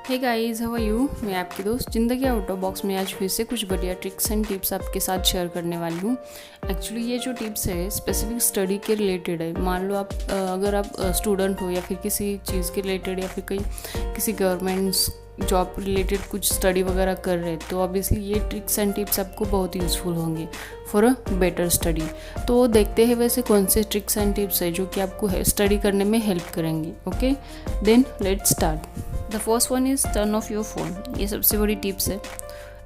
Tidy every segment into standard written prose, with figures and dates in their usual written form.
Hey guys, how are you. मैं आपकी दोस्त जिंदगी आउट ऑफ बॉक्स में आज फिर से कुछ बढ़िया ट्रिक्स एंड टिप्स आपके साथ शेयर करने वाली हूँ। एक्चुअली ये जो टिप्स है स्पेसिफिक स्टडी के रिलेटेड है। मान लो आप अगर आप स्टूडेंट हो या फिर किसी चीज़ के रिलेटेड या फिर किसी गवर्नमेंट जॉब रिलेटेड कुछ स्टडी वगैरह कर रहे हैं तो ऑब्वियसली ये ट्रिक्स एंड टिप्स आपको बहुत यूज़फुल होंगे फॉर अ बेटर स्टडी। तो देखते हैं वैसे कौन से ट्रिक्स एंड टिप्स है जो कि आपको स्टडी करने में हेल्प करेंगे। Okay, then let's start. The first one is turn off your phone. ये सबसे बड़ी टिप्स है।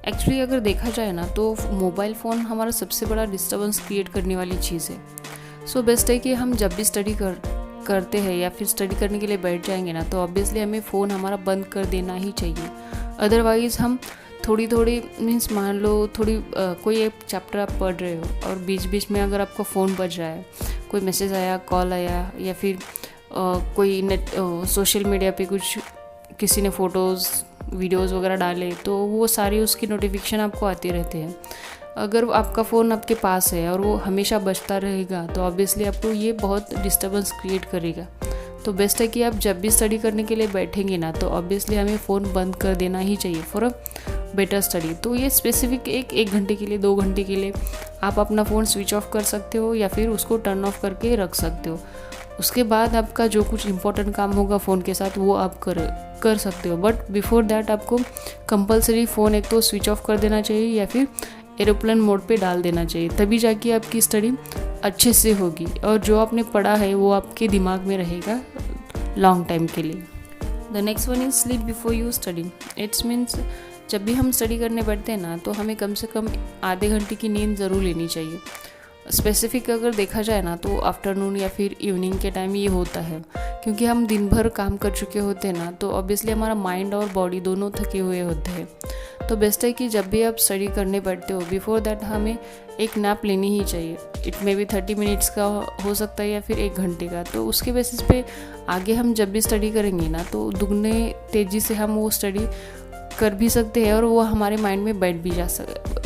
एक्चुअली अगर देखा जाए ना तो मोबाइल फ़ोन हमारा सबसे बड़ा डिस्टर्बेंस क्रिएट करने वाली चीज़ है। सो बेस्ट है कि हम जब भी स्टडी करते हैं या फिर स्टडी करने के लिए बैठ जाएंगे ना तो ऑब्वियसली हमें फ़ोन हमारा बंद कर देना ही चाहिए। अदरवाइज़ हम थोड़ी मीन्स मान लो कोई एक चैप्टर आप पढ़ रहे हो और बीच बीच में अगर आपका फ़ोन बज रहा है, कोई मैसेज आया, कॉल आया या फिर कोई सोशल मीडिया पे कुछ किसी ने फ़ोटोज़ वीडियोज़ वगैरह डाले तो वो सारी उसकी नोटिफिकेशन आपको आती रहते हैं। अगर आपका फ़ोन आपके पास है और वो हमेशा बजता रहेगा तो ऑब्वियसली आपको ये बहुत डिस्टर्बेंस क्रिएट करेगा। तो बेस्ट है कि आप जब भी स्टडी करने के लिए बैठेंगे ना तो ऑब्वियसली हमें फ़ोन बंद कर देना ही चाहिए फॉर अ बेटर स्टडी। तो ये स्पेसिफिक एक घंटे के लिए 2 घंटे के लिए आप अपना फ़ोन स्विच ऑफ कर सकते हो या फिर उसको टर्न ऑफ करके रख सकते हो। उसके बाद आपका जो कुछ इंपॉर्टेंट काम होगा फ़ोन के साथ वो आप कर सकते हो। बट बिफोर दैट आपको कंपलसरी फ़ोन एक तो स्विच ऑफ कर देना चाहिए या फिर एरोप्लेन मोड पे डाल देना चाहिए, तभी जाके आपकी स्टडी अच्छे से होगी और जो आपने पढ़ा है वो आपके दिमाग में रहेगा लॉन्ग टाइम के लिए। The next one is sleep before you study. It's means जब भी हम स्टडी करने बैठते हैं ना तो हमें कम से कम आधे घंटे की नींद ज़रूर लेनी चाहिए। स्पेसिफिक अगर देखा जाए ना तो आफ्टरनून या फिर इवनिंग के टाइम ये होता है, क्योंकि हम दिन भर काम कर चुके होते हैं ना तो ऑब्वियसली हमारा माइंड और बॉडी दोनों थके हुए होते हैं। तो बेस्ट है कि जब भी आप स्टडी करने बैठते हो बिफोर दैट हमें एक नैप लेनी ही चाहिए। इट मे बी 30 मिनट्स का हो सकता है या फिर 1 घंटे का। तो उसके बेसिस पे आगे हम जब भी स्टडी करेंगे ना तो दुगने तेज़ी से हम वो स्टडी कर भी सकते हैं और वो हमारे माइंड में बैठ भी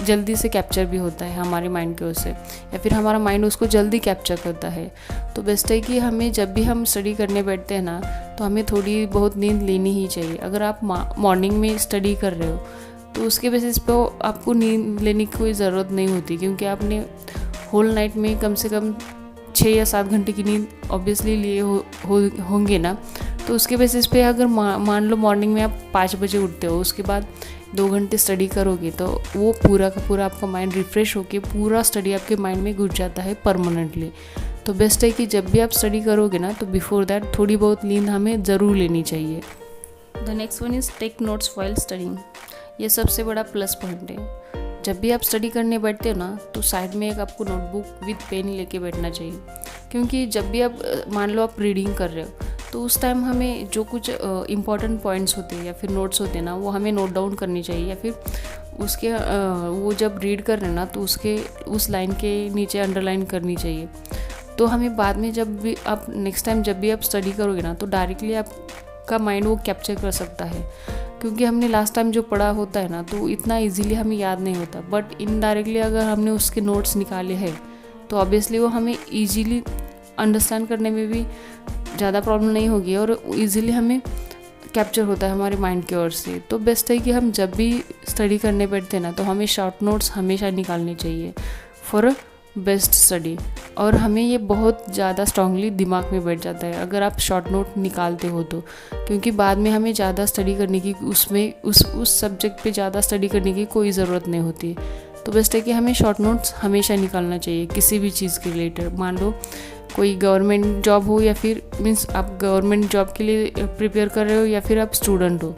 जल्दी से कैप्चर भी होता है हमारे माइंड के उससे, या फिर हमारा माइंड उसको जल्दी कैप्चर करता है। तो बेस्ट है कि हमें जब भी हम स्टडी करने बैठते हैं ना तो हमें थोड़ी बहुत नींद लेनी ही चाहिए। अगर आप मॉर्निंग में स्टडी कर रहे हो तो उसके बेसिस पे आपको नींद लेने की कोई ज़रूरत नहीं होती, क्योंकि आपने होल नाइट में कम से कम 6 या 7 घंटे की नींद ऑब्वियसली लिए होंगे ना। तो उसके बेसिस पे अगर मान लो मॉर्निंग में आप 5 बजे उठते हो, उसके बाद 2 घंटे स्टडी करोगे तो वो पूरा का पूरा आपका माइंड रिफ़्रेश होकर पूरा स्टडी आपके माइंड में घुस जाता है परमानेंटली। तो बेस्ट है कि जब भी आप स्टडी करोगे ना तो बिफोर दैट थोड़ी बहुत नींद हमें ज़रूर लेनी चाहिए। The next one is take notes while studying. ये सबसे बड़ा प्लस पॉइंट है। जब भी आप स्टडी करने बैठते हो ना तो साइड में एक आपको नोटबुक विद पेन लेके बैठना चाहिए, क्योंकि जब भी आप मान लो आप रीडिंग कर रहे हो तो उस टाइम हमें जो कुछ इंपॉर्टेंट पॉइंट्स होते हैं या फिर नोट्स होते हैं ना वो हमें नोट डाउन करनी चाहिए, या फिर उसके वो जब रीड कर रहे हैं ना तो उसके उस लाइन के नीचे अंडरलाइन करनी चाहिए। तो हमें बाद में जब भी आप नेक्स्ट टाइम जब भी आप स्टडी करोगे ना तो डायरेक्टली आपका माइंड वो कैप्चर कर सकता है, क्योंकि हमने लास्ट टाइम जो पढ़ा होता है ना तो इतना इजीली हमें याद नहीं होता। बट इनडायरेक्टली अगर हमने उसके नोट्स निकाले हैं तो ऑब्वियसली वो हमें ईजीली अंडरस्टैंड करने में भी ज़्यादा प्रॉब्लम नहीं होगी और इजीली हमें कैप्चर होता है हमारे माइंड की ओर से। तो बेस्ट है कि हम जब भी स्टडी करने बैठते हैं ना तो हमें शॉर्ट नोट्स हमेशा निकालने चाहिए फॉर अ बेस्ट स्टडी, और हमें ये बहुत ज़्यादा स्ट्रांगली दिमाग में बैठ जाता है अगर आप शॉर्ट नोट निकालते हो तो, क्योंकि बाद में हमें ज़्यादा स्टडी करने की उसमें उस सब्जेक्ट पे ज़्यादा स्टडी करने की कोई ज़रूरत नहीं होती। तो बेस्ट है कि हमें शॉर्ट नोट्स हमेशा निकालना चाहिए किसी भी चीज़ के रिलेटेड। मान लो कोई गवर्नमेंट जॉब हो या फिर मीन्स आप गवर्नमेंट जॉब के लिए प्रिपेयर कर रहे हो या फिर आप स्टूडेंट हो,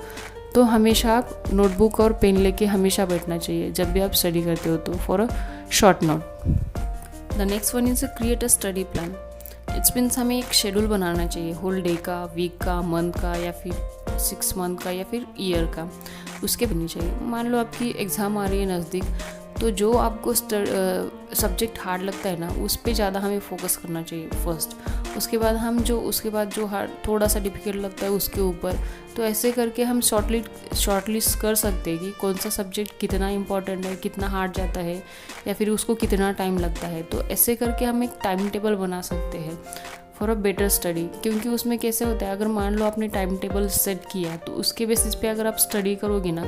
तो हमेशा आप नोटबुक और पेन लेके हमेशा बैठना चाहिए जब भी आप स्टडी करते हो तो for a short note. The next one is create a study plan. It's means हमें एक शेड्यूल बनाना चाहिए, होल डे का, वीक का, मंथ का या फिर 6 मंथ का या फिर ईयर का, उसके बननी चाहिए। मान लो आपकी एग्ज़ाम आ रही है नज़दीक, तो जो आपको सब्जेक्ट हार्ड लगता है ना उस पे ज़्यादा हमें फोकस करना चाहिए फर्स्ट। उसके बाद जो हार्ड थोड़ा सा डिफिकल्ट लगता है उसके ऊपर। तो ऐसे करके हम शॉर्टलिस्ट कर सकते हैं कि कौन सा सब्जेक्ट कितना इंपॉर्टेंट है, कितना हार्ड जाता है या फिर उसको कितना टाइम लगता है। तो ऐसे करके हम एक टाइम टेबल बना सकते हैं फॉर अ बेटर स्टडी। क्योंकि उसमें कैसे होता है, अगर मान लो आपने टाइम टेबल सेट किया तो उसके बेसिस पे अगर आप स्टडी करोगे ना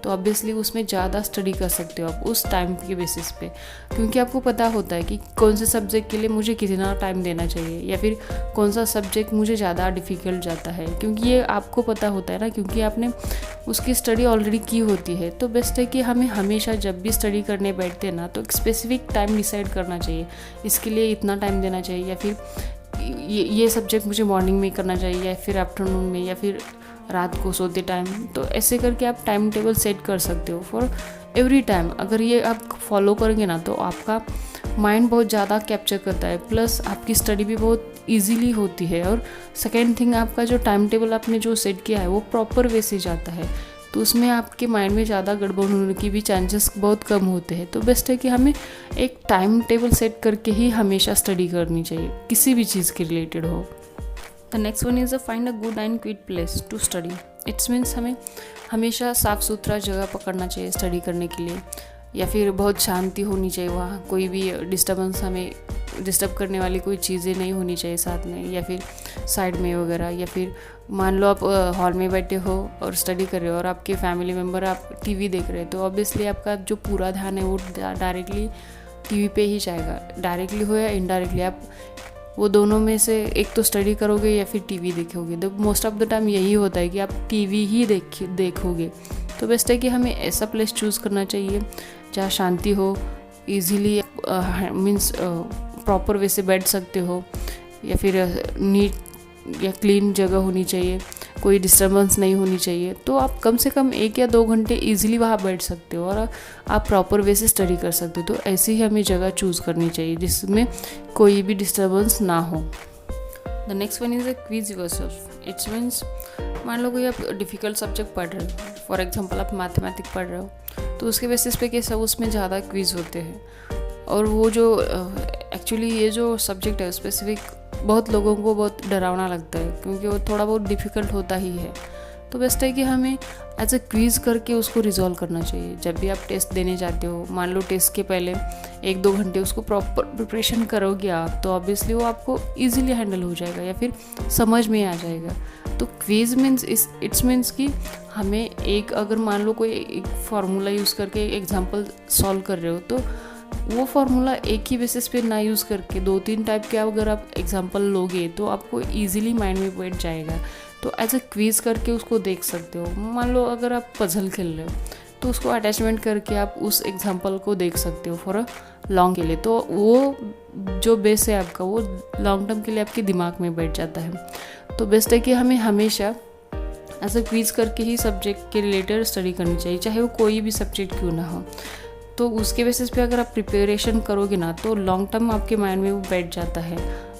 तो ऑब्वियसली उसमें ज़्यादा स्टडी कर सकते हो आप उस टाइम के बेसिस पे, क्योंकि आपको पता होता है कि कौन से सब्जेक्ट के लिए मुझे कितना टाइम देना चाहिए या फिर कौन सा सब्जेक्ट मुझे ज़्यादा डिफ़िकल्ट जाता है, क्योंकि ये आपको पता होता है ना, क्योंकि आपने उसकी स्टडी ऑलरेडी की होती है। तो बेस्ट है कि हमें हमेशा जब भी स्टडी करने बैठते हैं ना तो एक स्पेसिफिक टाइम डिसाइड करना चाहिए, इसके लिए इतना टाइम देना चाहिए, या फिर ये सब्जेक्ट मुझे मॉर्निंग में करना चाहिए या फिर आफ्टरनून में या फिर रात को सोते टाइम। तो ऐसे करके आप टाइम टेबल सेट कर सकते हो फॉर एवरी टाइम। अगर ये आप फॉलो करेंगे ना तो आपका माइंड बहुत ज़्यादा कैप्चर करता है, प्लस आपकी स्टडी भी बहुत इजीली होती है। और सेकेंड थिंग, आपका जो टाइम टेबल आपने जो सेट किया है वो प्रॉपर वे से जाता है, तो उसमें आपके माइंड में ज़्यादा गड़बड़ होने की भी चांसेस बहुत कम होते हैं। तो बेस्ट है कि हमें एक टाइम टेबल सेट करके ही हमेशा स्टडी करनी चाहिए, किसी भी चीज़ के रिलेटेड हो। The next one is find a good and quiet place to study. It's means हमें हमेशा साफ़ सुथरा जगह पकड़ना चाहिए स्टडी करने के लिए, या फिर बहुत शांति होनी चाहिए वहाँ, कोई भी डिस्टर्बेंस हमें डिस्टर्ब करने वाली कोई चीज़ें नहीं होनी चाहिए साथ में या फिर साइड में वगैरह। या फिर मान लो आप हॉल में बैठे हो और स्टडी कर रहे हो और आपके फैमिली मेम्बर आप टीवी देख रहे हो, तो ऑब्वियसली आपका जो पूरा ध्यान है वो डायरेक्टली टीवी पे ही जाएगा, डायरेक्टली हो या इनडायरेक्टली। आप वो दोनों में से एक तो स्टडी करोगे या फिर टीवी देखोगे। तो मोस्ट ऑफ द टाइम यही होता है कि आप टीवी ही देखोगे। तो बेस्ट है कि हमें ऐसा प्लेस चूज़ करना चाहिए जहाँ शांति हो, इजीली मीन्स प्रॉपर वे से बैठ सकते हो, या फिर नीट या क्लीन जगह होनी चाहिए, कोई डिस्टर्बेंस नहीं होनी चाहिए। तो आप कम से कम 1 या 2 घंटे इजीली वहाँ बैठ सकते हो और आप प्रॉपर वे से स्टडी कर सकते हो। तो ऐसी ही हमें जगह चूज़ करनी चाहिए जिसमें कोई भी डिस्टर्बेंस ना हो। The next one is a quiz yourself. It's means मान लो कोई आप डिफ़िकल्ट सब्जेक्ट पढ़ रहे हो, फॉर एग्जांपल आप मैथमेटिक्स पढ़ रहे हो, तो उसके बेसिस पे कैसा उसमें ज़्यादा क्विज होते हैं। और वो जो एक्चुअली ये जो सब्जेक्ट है स्पेसिफिक बहुत लोगों को बहुत डरावना लगता है, क्योंकि वो थोड़ा बहुत डिफ़िकल्ट होता ही है। तो बेस्ट है कि हमें एज ए क्विज़ करके उसको रिजॉल्व करना चाहिए। जब भी आप टेस्ट देने जाते हो, मान लो टेस्ट के पहले 1-2 घंटे उसको प्रॉपर प्रिपरेशन करोगे आप, तो ऑब्वियसली वो आपको इजीली हैंडल हो जाएगा या फिर समझ में आ जाएगा। तो क्विज़ मीन्स इट्स मीन्स कि हमें एक, अगर मान लो कोई एक फार्मूला यूज़ करके एग्जाम्पल सॉल्व कर रहे हो, तो वो फार्मूला एक ही बेसिस पे ना यूज़ करके 2-3 टाइप के अगर आप एग्जांपल लोगे तो आपको इजीली माइंड में बैठ जाएगा। तो एज अ क्विज़ करके उसको देख सकते हो। मान लो अगर आप पजल खेल रहे हो तो उसको अटैचमेंट करके आप उस एग्जांपल को देख सकते हो फॉर अ लॉन्ग के लिए। तो वो जो बेस है आपका वो लॉन्ग टर्म के लिए आपके दिमाग में बैठ जाता है। तो बेस्ट है कि हमें हमेशा एज अ क्विज़ करके ही सब्जेक्ट के रिलेटेड स्टडी करनी चाहिए, चाहे वो कोई भी सब्जेक्ट क्यों ना हो। तो उसके बेसिस पे अगर आप प्रिपरेशन करोगे ना तो लॉन्ग टर्म आपके माइंड में वो बैठ जाता है,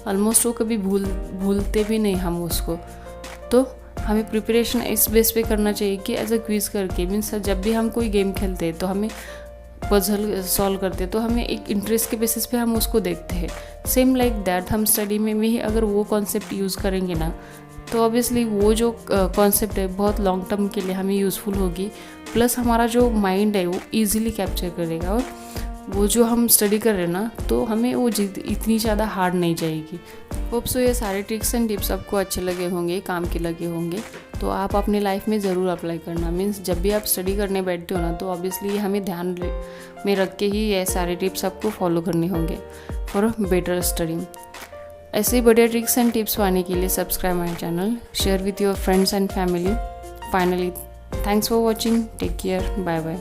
ऑलमोस्ट वो कभी भूलते भी नहीं हम उसको। तो हमें प्रिपरेशन इस बेस पे करना चाहिए कि एज अ क्विज़ करके, मीन्स जब भी हम कोई गेम खेलते हैं तो हमें पजल सॉल्व करते हैं तो हमें एक इंटरेस्ट के बेसिस पे हम उसको देखते हैं। सेम लाइक दैट हम स्टडी में भी अगर वो कॉन्सेप्ट यूज़ करेंगे ना तो ऑब्वियसली वो जो कॉन्सेप्ट है बहुत लॉन्ग टर्म के लिए हमें यूज़फुल होगी, प्लस हमारा जो माइंड है वो इजीली कैप्चर करेगा। और वो जो हम स्टडी कर रहे हैं ना तो हमें वो इतनी ज़्यादा हार्ड नहीं जाएगी। होप सो ये सारे ट्रिक्स एंड टिप्स आपको अच्छे लगे होंगे, काम के लगे होंगे, तो आप अपने लाइफ में ज़रूर अप्लाई करना। मीन्स जब भी आप स्टडी करने बैठते हो ना तो ऑब्वियसली हमें ध्यान में रख के ही ये सारे टिप्स आपको फॉलो करने होंगे फॉर बेटर स्टडी। ऐसे ही बढ़िया ट्रिक्स एंड टिप्स पाने के लिए subscribe my channel, share with your friends and family. Finally thanks for watching, take care, bye bye.